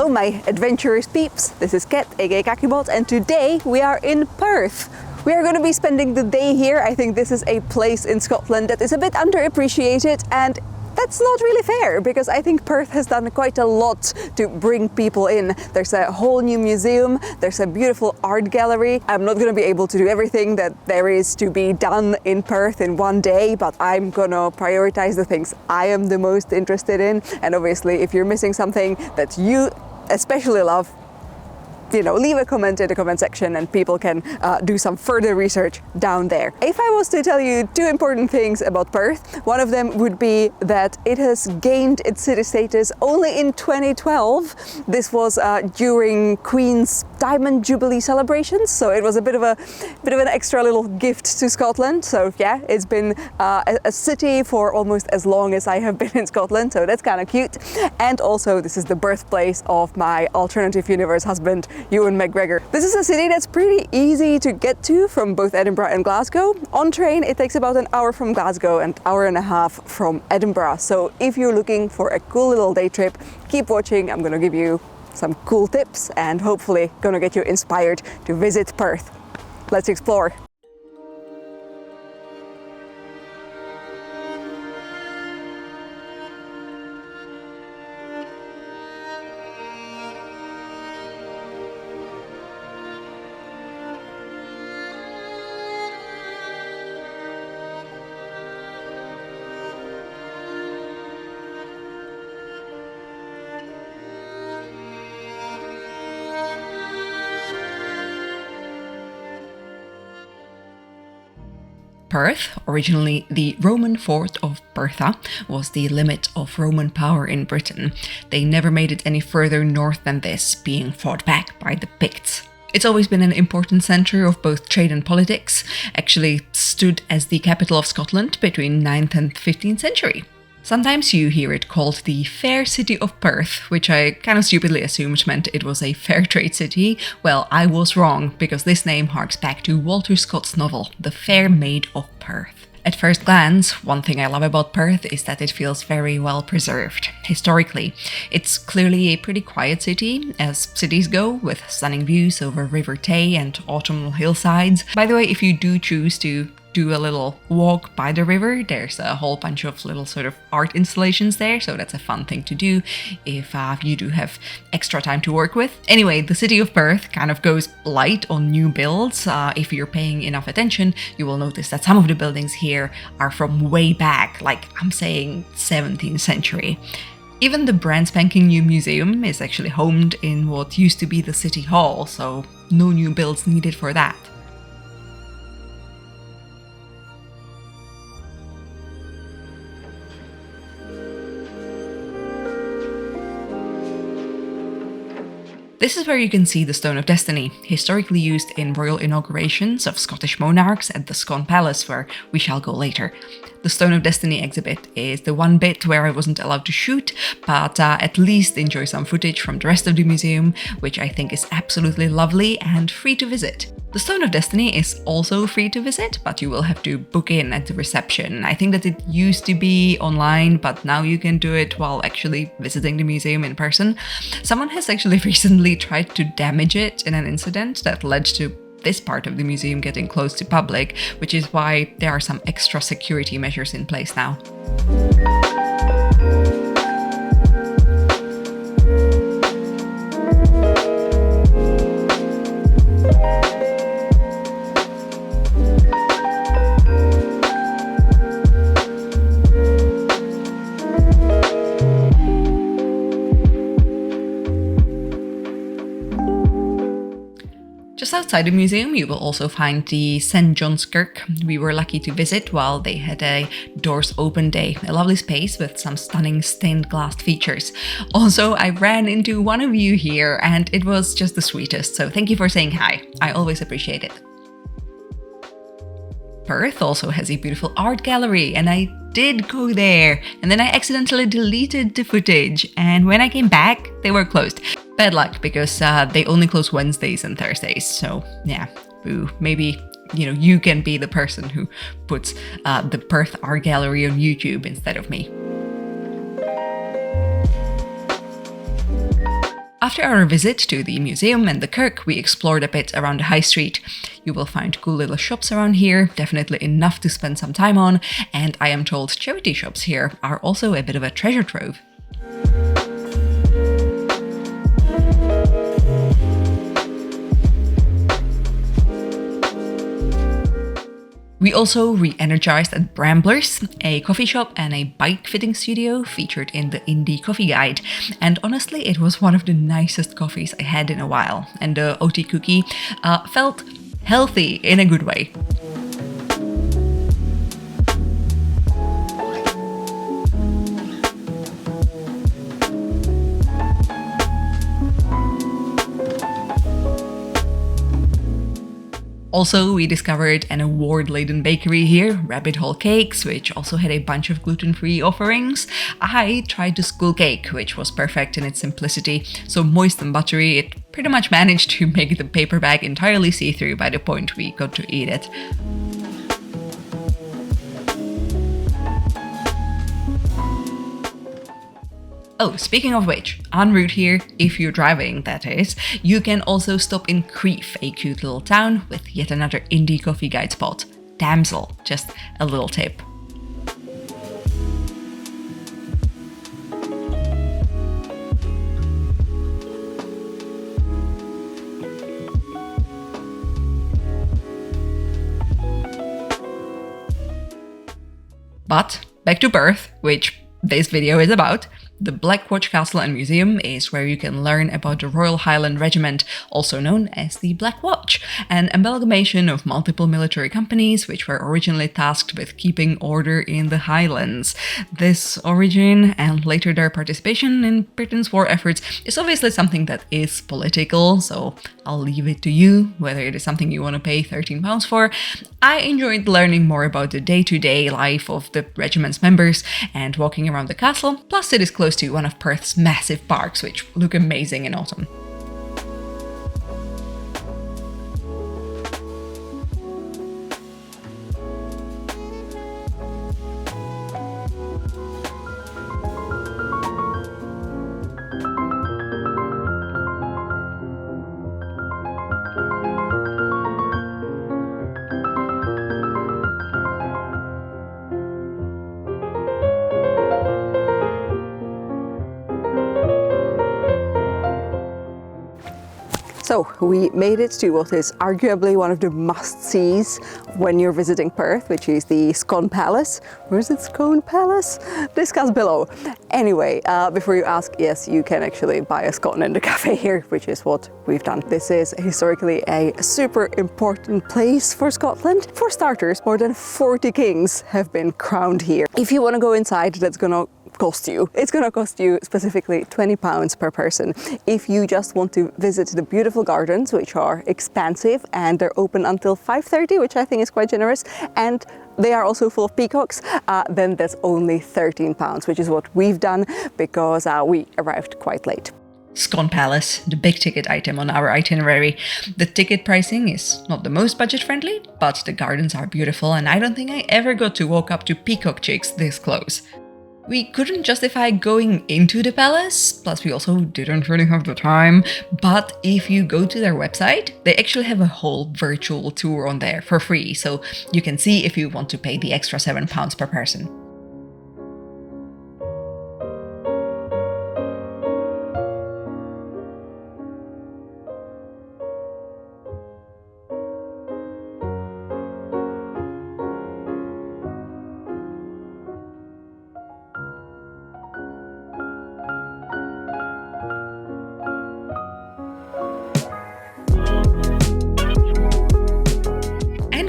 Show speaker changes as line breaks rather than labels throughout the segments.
Hello my adventurous peeps, this is Kat aka Kakibot, and today we are in Perth. We are going to be spending the day here. I think this is a place in Scotland that is a bit underappreciated, and that's not really fair because I think Perth has done quite a lot to bring people in. There's a whole new museum, there's a beautiful art gallery. I'm not going to be able to do everything that there is to be done in Perth in one day, but I'm going to prioritize the things I am the most interested in. And obviously, if you're missing something that you especially love, leave a comment in the comment section and people can do some further research down there. If I was to tell you two important things about Perth, one of them would be that it has gained its city status only in 2012. This was during Queen's Diamond Jubilee celebrations, so it was a bit of an extra little gift to Scotland. So yeah, it's been a city for almost as long as I have been in Scotland, so that's kind of cute. And also, this is the birthplace of my alternative universe husband, Ewan McGregor. This is a city that's pretty easy to get to from both Edinburgh and Glasgow. On train, it takes about an hour from Glasgow and an hour and a half from Edinburgh. So if you're looking for a cool little day trip, keep watching. I'm gonna give you some cool tips and hopefully gonna get you inspired to visit Perth. Let's explore.
Perth, originally the Roman fort of Pertha, was the limit of Roman power in Britain. They never made it any further north than this, being fought back by the Picts. It's always been an important centre of both trade and politics, actually stood as the capital of Scotland between 9th and 15th century. Sometimes you hear it called the Fair City of Perth, which I kind of stupidly assumed meant it was a fair trade city. Well, I was wrong, because this name harks back to Walter Scott's novel, The Fair Maid of Perth. At first glance, one thing I love about Perth is that it feels very well preserved. Historically, it's clearly a pretty quiet city, as cities go, with stunning views over River Tay and autumnal hillsides. By the way, if you do choose to do a little walk by the river, there's a whole bunch of little sort of art installations there, so that's a fun thing to do if you do have extra time to work with. Anyway, the city of Perth kind of goes light on new builds. If you're paying enough attention, you will notice that some of the buildings here are from way back, like I'm saying 17th century. Even the brand spanking new museum is actually homed in what used to be the city hall, so no new builds needed for that. This is where you can see the Stone of Destiny, historically used in royal inaugurations of Scottish monarchs at the Scone Palace, where we shall go later. The Stone of Destiny exhibit is the one bit where I wasn't allowed to shoot, but at least enjoy some footage from the rest of the museum, which I think is absolutely lovely and free to visit. The Stone of Destiny is also free to visit, but you will have to book in at the reception. I think that it used to be online, but now you can do it while actually visiting the museum in person. Someone has actually recently tried to damage it in an incident that led to this part of the museum getting closed to public, which is why there are some extra security measures in place now. Just outside the museum, you will also find the St. John's Kirk we were lucky to visit while they had a doors open day, a lovely space with some stunning stained glass features. Also, I ran into one of you here and it was just the sweetest, so thank you for saying hi. I always appreciate it. Perth also has a beautiful art gallery, and I did go there, and then I accidentally deleted the footage, and when I came back, they were closed. Bad luck, because they only close Wednesdays and Thursdays, so yeah, boo. Maybe, you can be the person who puts the Perth Art Gallery on YouTube instead of me. After our visit to the museum and the kirk, we explored a bit around the high street. You will find cool little shops around here, definitely enough to spend some time on, and I am told charity shops here are also a bit of a treasure trove. We also re-energized at Bramblers, a coffee shop and a bike fitting studio featured in the Indie Coffee Guide. And honestly, it was one of the nicest coffees I had in a while. And the OT cookie felt healthy in a good way. Also, we discovered an award-laden bakery here, Rabbit Hole Cakes, which also had a bunch of gluten-free offerings. I tried the school cake, which was perfect in its simplicity, so moist and buttery, it pretty much managed to make the paper bag entirely see-through by the point we got to eat it. Oh, speaking of which, en route here, if you're driving that is, you can also stop in Crieff, a cute little town with yet another Indie Coffee Guide spot. Damsel, just a little tip. But back to Perth, which this video is about. The Black Watch Castle and Museum is where you can learn about the Royal Highland Regiment, also known as the Black Watch, an amalgamation of multiple military companies which were originally tasked with keeping order in the Highlands. This origin and later their participation in Britain's war efforts is obviously something that is political, so I'll leave it to you whether it is something you want to pay £13 for. I enjoyed learning more about the day-to-day life of the regiment's members and walking around the castle, plus it is close to one of Perth's massive parks, which look amazing in autumn.
So we made it to what is arguably one of the must-sees when you're visiting Perth, which is the Scone Palace. Where is it? Scone Palace? Discuss below. Anyway, before you ask, yes, you can actually buy a scone in the cafe here, which is what we've done. This is historically a super important place for Scotland. For starters, more than 40 kings have been crowned here. If you want to go inside, that's gonna cost you. It's gonna cost you specifically £20 per person. If you just want to visit the beautiful gardens, which are expansive and they're open until 5:30, which I think is quite generous, and they are also full of peacocks, then that's only £13, which is what we've done because we arrived quite late.
Scone Palace, the big ticket item on our itinerary. The ticket pricing is not the most budget friendly, but the gardens are beautiful and I don't think I ever got to walk up to peacock chicks this close. We couldn't justify going into the palace, plus we also didn't really have the time, but if you go to their website, they actually have a whole virtual tour on there for free, so you can see if you want to pay the extra £7 per person.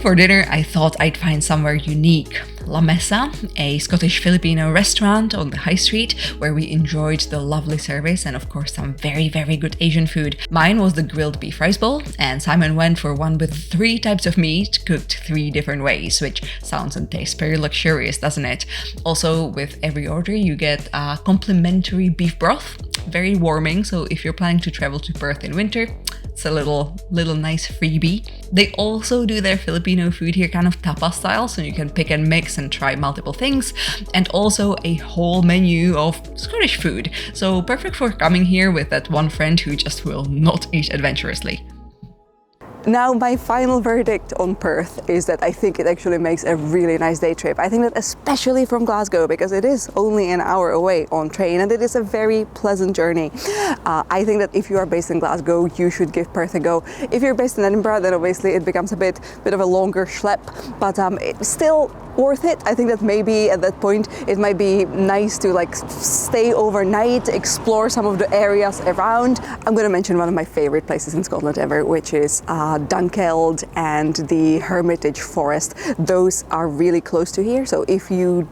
For dinner, I thought I'd find somewhere unique. Lamesa, a Scottish-Filipino restaurant on the high street where we enjoyed the lovely service and of course some very good Asian food. Mine was the grilled beef rice bowl and Simon went for one with 3 types of meat cooked 3 different ways, which sounds and tastes very luxurious, doesn't it? Also, with every order you get a complimentary beef broth, very warming, so if you're planning to travel to Perth in winter, It's a little nice freebie. They also do their Filipino food here kind of tapa style, so you can pick and mix and try multiple things, and also a whole menu of Scottish food. So perfect for coming here with that one friend who just will not eat adventurously.
Now, my final verdict on Perth is that I think it actually makes a really nice day trip. I think that especially from Glasgow, because it is only an hour away on train and it is a very pleasant journey. I think that if you are based in Glasgow, you should give Perth a go. If you're based in Edinburgh, then obviously it becomes a bit of a longer schlep, but it's still worth it. I think that maybe at that point it might be nice to like stay overnight, explore some of the areas around. I'm going to mention one of my favorite places in Scotland ever, which is Dunkeld and the Hermitage Forest. Those are really close to here, so if you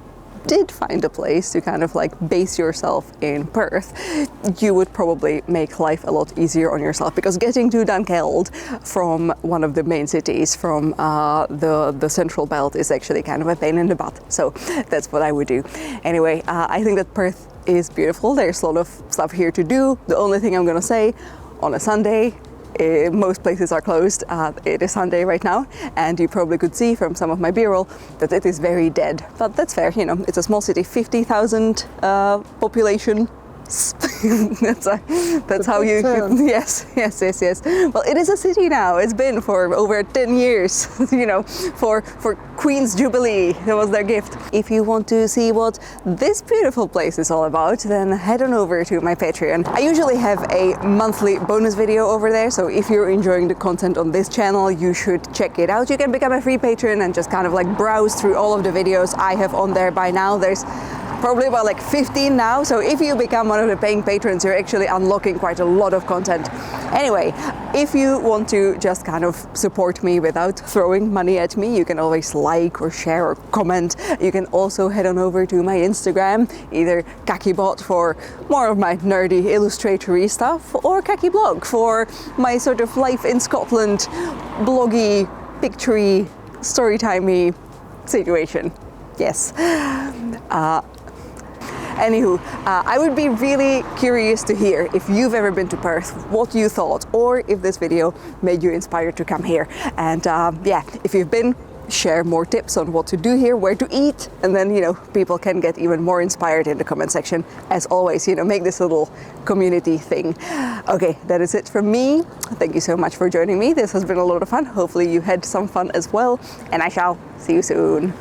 did find a place to kind of like base yourself in Perth, you would probably make life a lot easier on yourself, because getting to Dunkeld from one of the main cities from the central belt is actually kind of a pain in the butt. So that's what I would do. Anyway, I think that Perth is beautiful. There's a lot of stuff here to do. The only thing I'm gonna say, on a Sunday, most places are closed. It is Sunday right now, and you probably could see from some of my b-roll that it is very dead. But that's fair, you know, it's a small city, 50,000 population. that's how you yes. Well, it is a city now. It's been for over 10 years. You know, for Queen's Jubilee, that was their gift. If you want to see what this beautiful place is all about, then head on over to my Patreon. I usually have a monthly bonus video over there, so if you're enjoying the content on this channel, you should check it out. You can become a free patron and just kind of like browse through all of the videos I have on there by now. There's probably about like 15 now, so if you become one of the paying patrons, you're actually unlocking quite a lot of content. Anyway, if you want to just kind of support me without throwing money at me, you can always like or share or comment. You can also head on over to my Instagram, either Kakibot for more of my nerdy illustratory stuff, or Kakiblog for my sort of life in Scotland, bloggy, picturey, storytimey situation. Yes. Anywho, I would be really curious to hear if you've ever been to Perth, what you thought, or if this video made you inspired to come here. And yeah, if you've been, share more tips on what to do here, where to eat, and then, you know, people can get even more inspired in the comment section. As always, you know, make this a little community thing. Okay, that is it from me. Thank you so much for joining me. This has been a lot of fun. Hopefully you had some fun as well, and I shall see you soon.